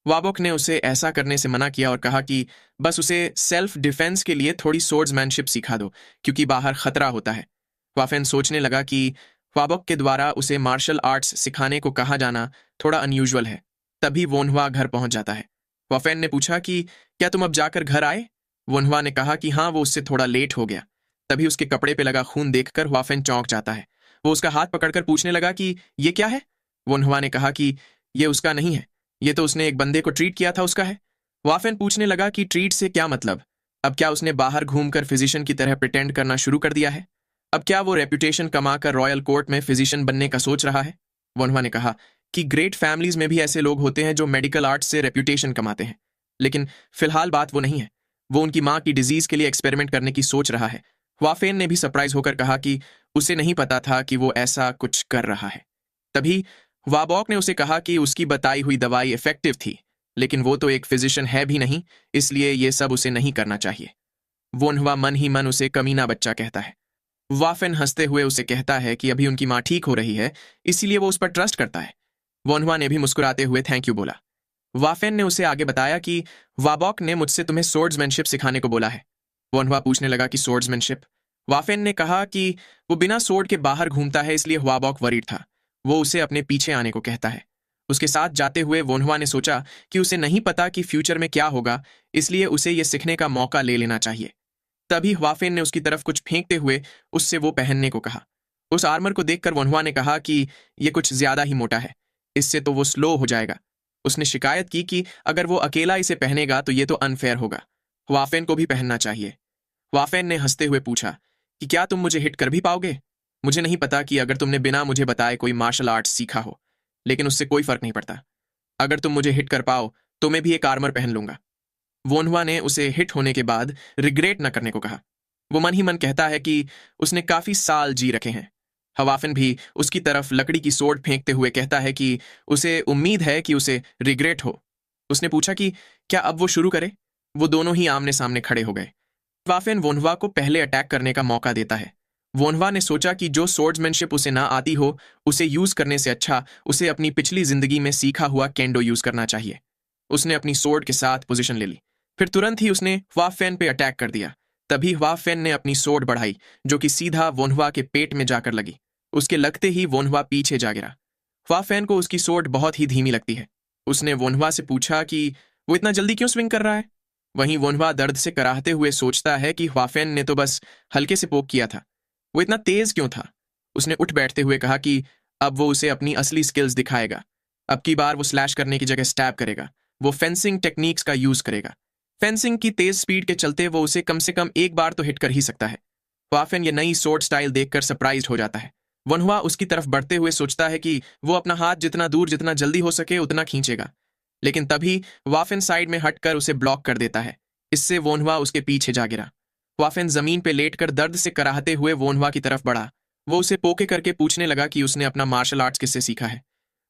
ख्वाबोक ने उसे ऐसा करने से मना किया और कहा कि बस उसे सेल्फ डिफेंस के लिए थोड़ी सोर्ड्समैनशिप सिखा दो, क्योंकि बाहर खतरा होता है। ख्वाफेन सोचने लगा कि ख्वाबोक के द्वारा उसे मार्शल आर्ट्स सिखाने को कहा जाना थोड़ा अनयूजुअल है। तभी वोन्हवा घर पहुंच जाता है। ख्वाफेन ने पूछा कि क्या तुम अब जाकर घर आए? वोन्हवा ने कहा कि हाँ, वो उससे थोड़ा लेट हो गया। तभी उसके कपड़े पे लगा खून देखकर ख्वाफेन चौंक जाता है। वो उसका हाथ पकड़कर पूछने लगा कि ये क्या है? वोन्हवा ने कहा कि ये उसका नहीं है, ये तो उसने एक बंदे को ट्रीट किया था उसका है। ख्वाफेन पूछने लगा कि ट्रीट से क्या मतलब? अब क्या उसने बाहर घूमकर फिजिशियन की तरह प्रिटेंड करना शुरू कर दिया है? अब क्या वो रेपुटेशन कमाकर रॉयल कोर्ट में फिजिशियन बनने का सोच रहा है? वोन्हवा ने कहा कि ग्रेट फैमिलीज में भी ऐसे लोग होते हैं जो मेडिकल आर्ट्स से रेपुटेशन कमाते हैं, लेकिन फिलहाल बात वो नहीं है। वो उनकी माँ की डिजीज के लिए एक्सपेरिमेंट करने की सोच रहा है। ख्वाफेन ने भी सरप्राइज होकर कहा कि उसे नहीं पता था कि वो ऐसा कुछ कर रहा है। तभी ख्वाबोक ने उसे कहा कि उसकी बताई हुई दवाई इफेक्टिव थी, लेकिन वो तो एक फिजिशियन है भी नहीं, इसलिए ये सब उसे नहीं करना चाहिए। वोन्हवा मन ही मन उसे कमीना बच्चा कहता है। वाफेन हंसते हुए उसे कहता है कि अभी उनकी माँ ठीक हो रही है, इसीलिए वो उस पर ट्रस्ट करता है। वोन्हवा ने भी मुस्कुराते हुए थैंक यू बोला। वाफेन ने उसे आगे बताया कि वाबॉक ने मुझसे तुम्हें सोर्ड्समैनशिप सिखाने को बोला है। वोन्हवा पूछने लगा कि सोर्ड्समैनशिप? वाफेन ने कहा कि वो बिना सोर्ड के बाहर घूमता है, इसलिए वाबॉक वरीड था। वो उसे अपने पीछे आने को कहता है। उसके साथ जाते हुए वोन्हवा ने सोचा कि उसे नहीं पता कि फ्यूचर में क्या होगा, इसलिए उसे ये सीखने का मौका ले लेना चाहिए। तभी ख्वाफेन ने उसकी तरफ कुछ फेंकते हुए उससे वो पहनने को कहा। उस आर्मर को देखकर वोन्हवा ने कहा कि ये कुछ ज्यादा ही मोटा है, इससे तो वो स्लो हो जाएगा। उसने शिकायत की कि अगर वो अकेला इसे पहनेगा तो ये तो अनफेयर होगा, ख्वाफेन को भी पहनना चाहिए। ख्वाफेन ने हंसते हुए पूछा कि क्या तुम मुझे हिट कर भी पाओगे? मुझे नहीं पता कि अगर तुमने बिना मुझे बताए कोई मार्शल आर्ट्स सीखा हो, लेकिन उससे कोई फर्क नहीं पड़ता। अगर तुम मुझे हिट कर पाओ तो मैं भी एक आर्मर पहन लूंगा। वोन्हवा ने उसे हिट होने के बाद रिग्रेट न करने को कहा। वो मन ही मन कहता है कि उसने काफी साल जी रखे हैं। हवाफिन भी उसकी तरफ लकड़ी की सोड फेंकते हुए कहता है कि उसे उम्मीद है कि उसे रिग्रेट हो। उसने पूछा कि क्या अब वो शुरू करे? वो दोनों ही आमने सामने खड़े हो गए। हवाफिन वोन्हवा को पहले अटैक करने का मौका देता है। वोन्हवा ने सोचा कि जो सोर्ड्समैनशिप उसे ना आती हो, उसे यूज करने से अच्छा उसे अपनी पिछली जिंदगी में सीखा हुआ केंडो यूज करना चाहिए। उसने अपनी सोर्ड के साथ पोजीशन ले ली। फिर तुरंत ही उसने ह्वाफेन पे अटैक कर दिया। तभी ह्वाफेन ने अपनी सोर्ड बढ़ाई, जो कि सीधा वोन्हवा के पेट में जाकर लगी। उसके लगते ही वोन्हवा पीछे जा गिरा। ह्वाफेन को उसकी सोर्ड बहुत ही धीमी लगती है। उसने वोन्हवा से पूछा कि वो इतना जल्दी क्यों स्विंग कर रहा है। वहीं वोन्हवा दर्द से कराहते हुए सोचता है कि ह्वाफेन ने तो बस हल्के से पोक किया था, वो इतना तेज क्यों था। उसने उठ बैठते हुए कहा कि अब वो उसे अपनी असली स्किल्स दिखाएगा। अब की बार वो स्लैश करने की जगह स्टैब करेगा। वो फेंसिंग टेक्निक्स का यूज करेगा। फेंसिंग की तेज स्पीड के चलते वो उसे कम से कम एक बार तो हिट कर ही सकता है। वाफेन ये नई स्वॉर्ड स्टाइल देखकर सरप्राइज्ड हो जाता है। वनहुआ उसकी तरफ बढ़ते हुए सोचता है कि वो अपना हाथ जितना दूर जितना जल्दी हो सके उतना खींचेगा, लेकिन तभी वाफेन साइड में हटकर उसे ब्लॉक कर देता है। इससे वोनहुआ उसके पीछे जा गिरा। वाफेन जमीन पे लेटकर दर्द से कराहते हुए वोनहुआ की तरफ बढ़ा। वो उसे पोके करके पूछने लगा कि उसने अपना मार्शल आर्ट्स किससे सीखा है।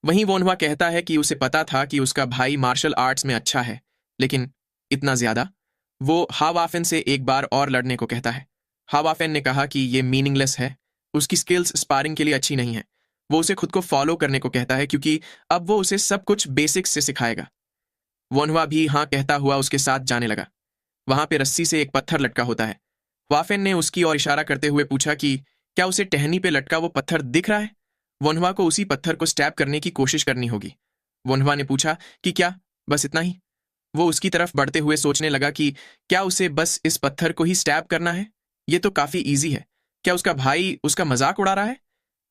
वहीं वोनहुआ कहता है कि उसे पता था कि उसका भाई मार्शल आर्ट्स में अच्छा है, लेकिन इतना ज्यादा। वो हावाफेन से एक बार और लड़ने को कहता है। हावाफेन ने कहा कि ये मीनिंगलेस है, उसकी स्किल्स स्पारिंग के लिए अच्छी नहीं है। वो उसे खुद को फॉलो करने को कहता है क्योंकि अब वो उसे सब कुछ बेसिक्स से सिखाएगा। वोनहुआ भी हाँ कहता हुआ उसके साथ जाने लगा। वहां पे रस्सी से एक पत्थर लटका होता है। वाफेन ने उसकी ओर इशारा करते हुए पूछा कि क्या उसे टहनी पे लटका वो पत्थर दिख रहा है। वोनहुआ को उसी पत्थर को स्टैब करने की कोशिश करनी होगी। वोनहुआ ने पूछा कि क्या बस इतना ही। वो उसकी तरफ बढ़ते हुए सोचने लगा कि क्या उसे बस इस पत्थर को ही स्टैब करना है। ये तो काफी इजी है। क्या उसका भाई उसका मजाक उड़ा रहा है।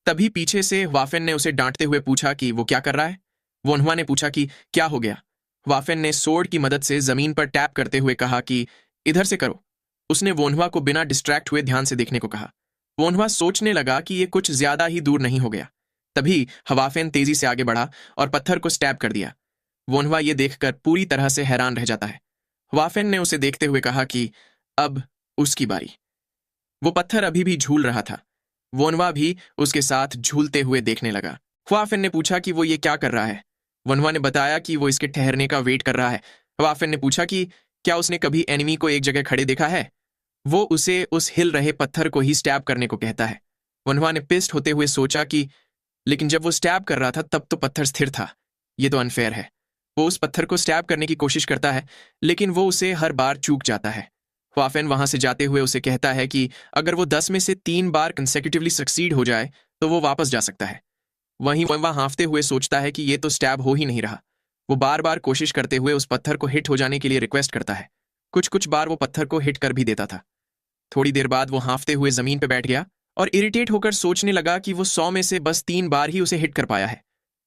तभी पीछे से वाफेन ने उसे डांटते हुए पूछा कि वो क्या कर रहा है। वोनहुआ ने पूछा कि क्या हो गया। वाफेन ने सोर्ड की मदद से जमीन पर टैप करते हुए कहा कि इधर से करो। उसने वोनहुआ को बिना डिस्ट्रैक्ट हुए ध्यान से देखने को कहा। वोनहुआ सोचने लगा कि ये कुछ ज्यादा ही दूर नहीं हो गया। तभी हवाफेन तेजी से आगे बढ़ा और पत्थर को स्टैब कर दिया। वोनहुआ ये देखकर पूरी तरह से हैरान रह जाता है। हवाफेन ने उसे देखते हुए कहा कि अब उसकी बारी। वो पत्थर अभी भी झूल रहा था। वोनहुआ भी उसके साथ झूलते हुए देखने लगा। हवाफेन ने पूछा कि वो ये क्या कर रहा है। वोनहुआ ने बताया कि वो इसके ठहरने का वेट कर रहा है। हवाफेन ने पूछा कि क्या उसने कभी एनिमी को एक जगह खड़े देखा है। वो उसे उस हिल रहे पत्थर को ही स्टैब करने को कहता है। वोनहुआ ने पिस्ट होते हुए सोचा कि लेकिन जब वो स्टैब कर रहा था तब तो पत्थर स्थिर था। ये तो अनफेयर है। वो उस पत्थर को स्टैब करने की कोशिश करता है, लेकिन वो उसे हर बार चूक जाता है। वाफेन वहां से जाते हुए उसे कहता है कि अगर वो 10 में से 3 बार कंसेक्यूटिवली सक्सीड हो जाए तो वो वापस जा सकता है। वहीं वह हांफते हुए सोचता है कि ये तो स्टैब हो ही नहीं रहा। वो बार बार कोशिश करते हुए उस पत्थर को हिट हो जाने के लिए रिक्वेस्ट करता है। कुछ कुछ बार वो पत्थर को हिट कर भी देता था। थोड़ी देर बाद वो हांफते हुए जमीन पर बैठ गया और इरिटेट होकर सोचने लगा कि वो 100 में से बस 3 बार ही उसे हिट कर पाया है।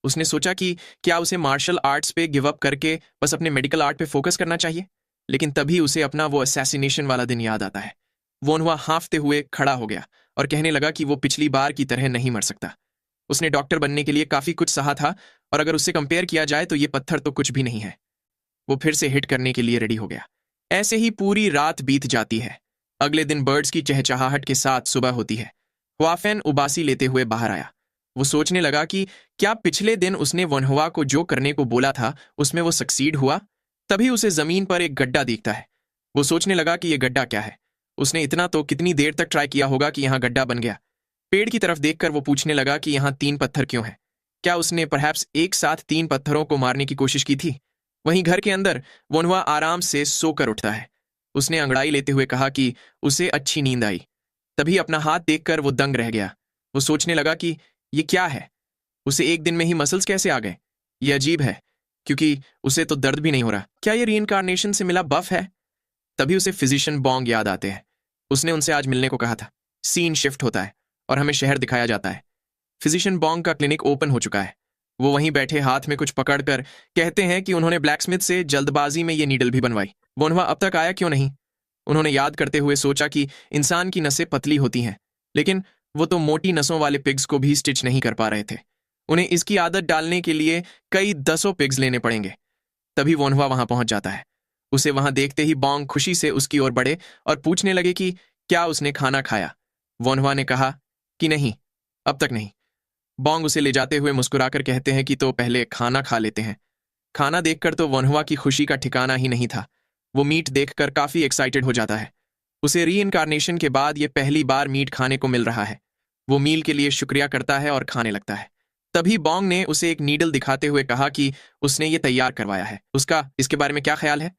उसने सोचा कि क्या उसे मार्शल आर्ट्स पे गिव अप करके बस अपने मेडिकल आर्ट पे फोकस करना चाहिए, लेकिन तभी उसे अपना वो असैसिनेशन वाला दिन याद आता है। वोनहुआ हांफते हुए खड़ा हो गया और कहने लगा कि वो पिछली बार की तरह नहीं मर सकता। उसने डॉक्टर बनने के लिए काफी कुछ सहा था और अगर उससे कंपेयर किया जाए तो ये पत्थर तो कुछ भी नहीं है। वो फिर से हिट करने के लिए रेडी हो गया। ऐसे ही पूरी रात बीत जाती है। अगले दिन बर्ड्स की चहचहाहट के साथ सुबह होती है। वाफेन उबासी लेते हुए बाहर आया। वो सोचने लगा कि क्या पिछले दिन उसने वनहुआ को जो करने को बोला था उसमें वो सक्सीड हुआ। तभी उसे जमीन पर एक गड्ढा दिखता है। वो सोचने लगा कि यह गड्ढा क्या है। उसने इतना तो कितनी देर तक ट्राई किया होगा कि यहाँ गड्ढा बन गया। पेड़ की तरफ देखकर वो पूछने लगा कि यहाँ 3 पत्थर क्यों हैं। क्या उसने परहैप्स एक साथ 3 पत्थरों को मारने की कोशिश की थी। वहीं घर के अंदर वनहुआ आराम से सोकर उठता है। उसने अंगड़ाई लेते हुए कहा कि उसे अच्छी नींद आई। तभी अपना हाथ देखकर वो दंग रह गया। वो सोचने लगा कि ये क्या है। उसे एक दिन में ही मसल्स कैसे आ गए। ये अजीब है क्योंकि उसे तो दर्द भी नहीं हो रहा। क्या ये रीइंकार्नेशन से मिला बफ है। तभी उसे फिजिशियन बॉन्ग याद आते हैं। उसने उनसे आज मिलने को कहा था। सीन शिफ्ट होता है और हमें शहर दिखाया जाता है। फिजिशियन बॉन्ग का क्लिनिक ओपन हो चुका है। वो वहीं बैठे हाथ में कुछ पकड़कर कहते हैं कि उन्होंने ब्लैकस्मिथ से जल्दबाजी में ये नीडल भी बनवाई। वोनहुआ अब तक आया क्यों नहीं। उन्होंने याद करते हुए सोचा कि इंसान की नसें पतली होती हैं, लेकिन वो तो मोटी नसों वाले पिग्स को भी स्टिच नहीं कर पा रहे थे। उन्हें इसकी आदत डालने के लिए कई दसों पिग्स लेने पड़ेंगे। तभी वोनहुआ वहां पहुंच जाता है। उसे वहां देखते ही बॉन्ग खुशी से उसकी ओर बढ़े और पूछने लगे कि क्या उसने खाना खाया। वोनहुआ ने कहा कि नहीं, अब तक नहीं। बॉन्ग उसे ले जाते हुए मुस्कुराकर कहते हैं कि तो पहले खाना खा लेते हैं। खाना देखकर तो वोनहुआ की खुशी का ठिकाना ही नहीं था। वो मीट देखकर काफी एक्साइटेड हो जाता है। उसे रीइंकार्नेशन के बाद ये पहली बार मीट खाने को मिल रहा है। वो मील के लिए शुक्रिया करता है और खाने लगता है। तभी बॉन्ग ने उसे एक नीडल दिखाते हुए कहा कि उसने ये तैयार करवाया है। उसका इसके बारे में क्या ख्याल है।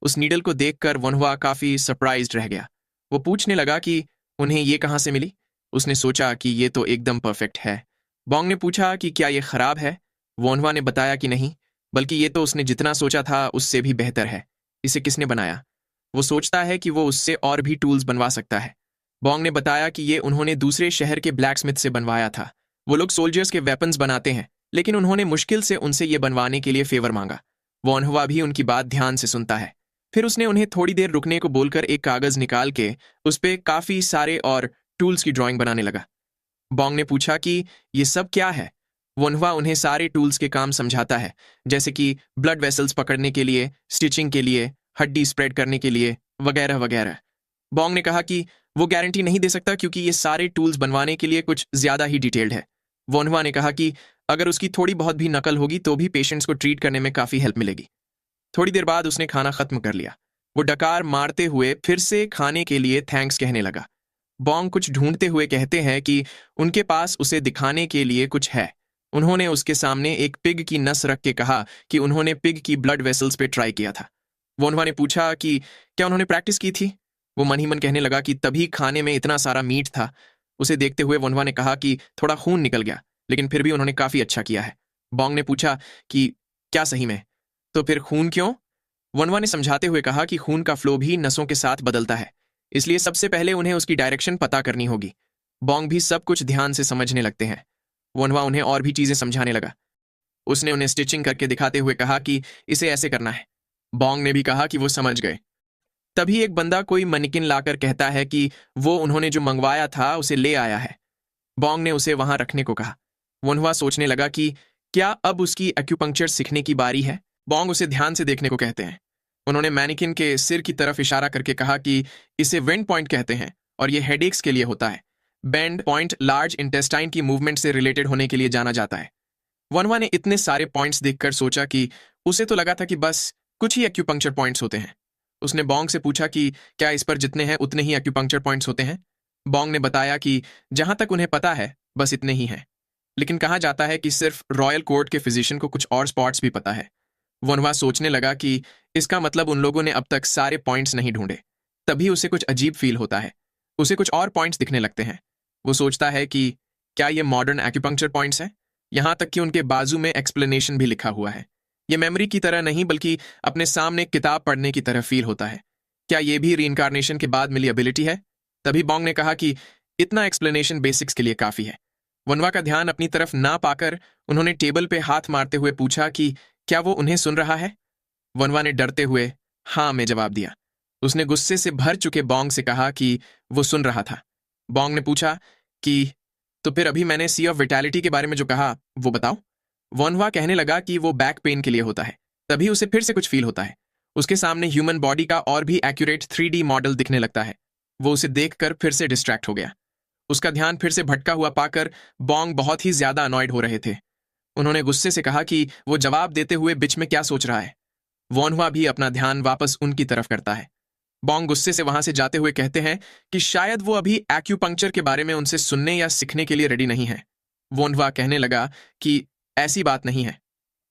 उस नीडल को देखकर वोनहुआ काफी सरप्राइज्ड रह गया। वो पूछने लगा कि उन्हें ये कहां से मिली। उसने सोचा कि ये तो एकदम परफेक्ट है। बॉन्ग ने पूछा कि क्या ये खराब है। वोनहुआ ने बताया कि नहीं, बल्कि ये तो उसने जितना सोचा था उससे भी बेहतर है। इसे किसने बनाया। वो सोचता है कि वो उससे और भी टूल्स बनवा सकता है। बॉन्ग ने बताया कि ये उन्होंने दूसरे शहर के ब्लैकस्मिथ से बनवाया था। वो लोग सोल्जर्स के वेपन्स बनाते हैं, लेकिन उन्होंने मुश्किल से उनसे ये बनवाने के लिए फेवर मांगा। वोन्हुआ भी उनकी बात ध्यान से सुनता है। फिर उसने उन्हें थोड़ी देर रुकने को बोलकर एक कागज निकाल के उस पे काफी सारे और टूल्स की ड्राइंग बनाने लगा। बॉन्ग ने पूछा कि ये सब क्या है। वोन्हुआ उन्हें सारे टूल्स के काम समझाता है, जैसे कि ब्लड वेसल्स पकड़ने के लिए, स्टिचिंग के लिए, हड्डी स्प्रेड करने के लिए, वगैरह वगैरह। बॉन्ग ने कहा कि वो गारंटी नहीं दे सकता क्योंकि ये सारे टूल्स बनवाने के लिए कुछ ज्यादा ही डिटेल्ड है। वोन्हुआ ने कहा कि अगर उसकी थोड़ी बहुत भी नकल होगी तो भी पेशेंट्स को ट्रीट करने में काफी हेल्प मिलेगी। थोड़ी देर बाद उसने खाना खत्म कर लिया। वो डकार मारते हुए फिर से खाने के लिए थैंक्स कहने लगा। बॉन्ग कुछ ढूंढते हुए कहते हैं कि उनके पास उसे दिखाने के लिए कुछ है। उन्होंने उसके सामने एक पिग की नस रख के कहा कि उन्होंने पिग की ब्लड वेसल्स पे ट्राई किया था। वोन्हुआ ने पूछा कि क्या उन्होंने प्रैक्टिस की थी। वो मन ही मन कहने लगा कि तभी खाने में इतना सारा मीट था। उसे देखते हुए वोन्हुआ ने कहा कि थोड़ा खून निकल गया, लेकिन फिर भी उन्होंने काफी अच्छा किया है। बॉन्ग ने पूछा कि क्या सही में? तो फिर खून क्यों? वोन्हुआ ने समझाते हुए कहा कि खून का फ्लो भी नसों के साथ बदलता है, इसलिए सबसे पहले उन्हें उसकी डायरेक्शन पता करनी होगी। बॉन्ग भी सब कुछ ध्यान से समझने लगते हैं। वोन्हुआ उन्हें और भी चीजें समझाने लगा। उसने उन्हें स्टिचिंग करके दिखाते हुए कहा कि इसे ऐसे करना है। बॉन्ग ने भी कहा कि वो समझ गए। तभी एक बंदा कोई मनिकिन लाकर कहता है कि वो उन्होंने जो मंगवाया था उसे ले आया है। बॉन्ग ने उसे वहां रखने को कहा। वोन्हुआ सोचने लगा कि क्या अब उसकी एक्यूपंक्चर सीखने की बारी है। बॉन्ग उसे ध्यान से देखने को कहते हैं। उन्होंने मैनिकिन के सिर की तरफ इशारा करके कहा कि इसे वेंड पॉइंट कहते हैं और ये हेडेक्स के लिए होता है। बेंड पॉइंट लार्ज इंटेस्टाइन की मूवमेंट से रिलेटेड होने के लिए जाना जाता है। वोन्हुआ ने इतने सारे पॉइंट्स देखकर सोचा कि उसे तो लगा था कि बस कुछ ही एक्यूपंक्चर पॉइंट्स होते हैं। उसने बॉन्ग से पूछा कि क्या इस पर जितने हैं उतने ही एक्यूपंक्चर पॉइंट्स होते हैं। बॉन्ग ने बताया कि जहां तक उन्हें पता है बस इतने ही हैं, लेकिन कहा जाता है कि सिर्फ रॉयल कोर्ट के फिजिशियन को कुछ और स्पॉट्स भी पता है। वोन्हुआ सोचने लगा कि इसका मतलब उन लोगों ने अब तक सारे पॉइंट्स नहीं ढूंढे। तभी उसे कुछ अजीब फील होता है। उसे कुछ और पॉइंट्स दिखने लगते हैं। वो सोचता है कि क्या ये मॉडर्न एक्यूपंक्चर पॉइंट्स हैं। यहां तक कि उनके बाजू में एक्सप्लेनेशन भी लिखा हुआ है। ये मेमोरी की तरह नहीं बल्कि अपने सामने किताब पढ़ने की तरह फील होता है। क्या ये भी रीइंकारनेशन के बाद मिली एबिलिटी है? तभी बॉन्ग ने कहा कि इतना एक्सप्लेनेशन बेसिक्स के लिए काफी है। वोन्हुआ का ध्यान अपनी तरफ ना पाकर उन्होंने टेबल पे हाथ मारते हुए पूछा कि क्या वो उन्हें सुन रहा है। वोन्हुआ ने डरते हुए हाँ में जवाब दिया। उसने गुस्से से भर चुके बॉन्ग से कहा कि वो सुन रहा था। बॉन्ग ने पूछा कि तो फिर अभी मैंने सी ऑफ विटैलिटी के बारे में जो कहा वो बताओ। वोन्हुआ कहने लगा कि वो बैक पेन के लिए होता है। तभी उसे फिर से कुछ फील होता है। उसके सामने ह्यूमन बॉडी का और भी एक्यूरेट 3D मॉडल दिखने लगता है। वो उसे देखकर फिर से डिस्ट्रैक्ट हो गया। उसका ध्यान फिर से भटका हुआ पाकर बॉन्ग बहुत ही ज्यादा अनॉयड हो रहे थे। उन्होंने गुस्से से कहा कि वो जवाब देते हुए बीच में क्या सोच रहा है। वोन्हुआ भी अपना ध्यान वापस उनकी तरफ करता है। बॉन्ग गुस्से से वहां से जाते हुए कहते हैं कि शायद वो अभी एक्यूपंक्चर के बारे में उनसे सुनने या सीखने के लिए रेडी नहीं है। वोन्हुआ कहने लगा कि ऐसी बात नहीं है।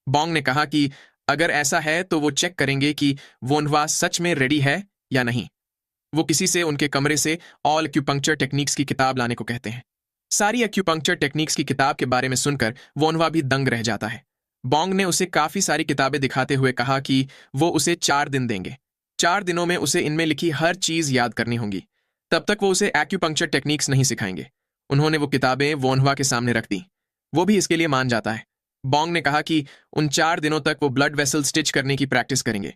बॉन्ग ने कहा कि अगर ऐसा है तो वो चेक करेंगे कि वोन्हुआ सच में रेडी है या नहीं। वो किसी से उनके कमरे से ऑल एक्यूपंक्चर टेक्निक्स की किताब लाने को कहते हैं। सारी एक्यूपंक्चर टेक्निक्स की किताब के बारे में सुनकर वोन्हुआ भी दंग रह जाता है। बॉन्ग ने उसे काफी सारी किताबें दिखाते हुए कहा कि वो उसे 4 दिन देंगे। 4 दिनों में उसे इनमें लिखी हर चीज याद करनी होगी। तब तक वो उसे एक्यूपंक्चर टेक्निक्स नहीं सिखाएंगे। उन्होंने वो किताबें वोन्हुआ के सामने रख दी। वो भी इसके लिए मान जाता है। बॉन्ग ने कहा कि उन 4 दिनों तक वो ब्लड वेसल स्टिच करने की प्रैक्टिस करेंगे।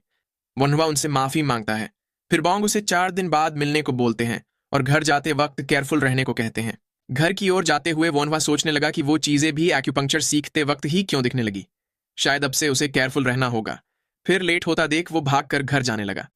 वोन्हुआ उनसे माफी मांगता है। फिर बॉन्ग उसे 4 दिन बाद मिलने को बोलते हैं और घर जाते वक्त केयरफुल रहने को कहते हैं। घर की ओर जाते हुए वोन्हुआ सोचने लगा कि वो चीजें भी एक्यूपंक्चर सीखते वक्त ही क्यों दिखने लगी। शायद अब से उसे केयरफुल रहना होगा। फिर लेट होता देख वो भागकर घर जाने लगा।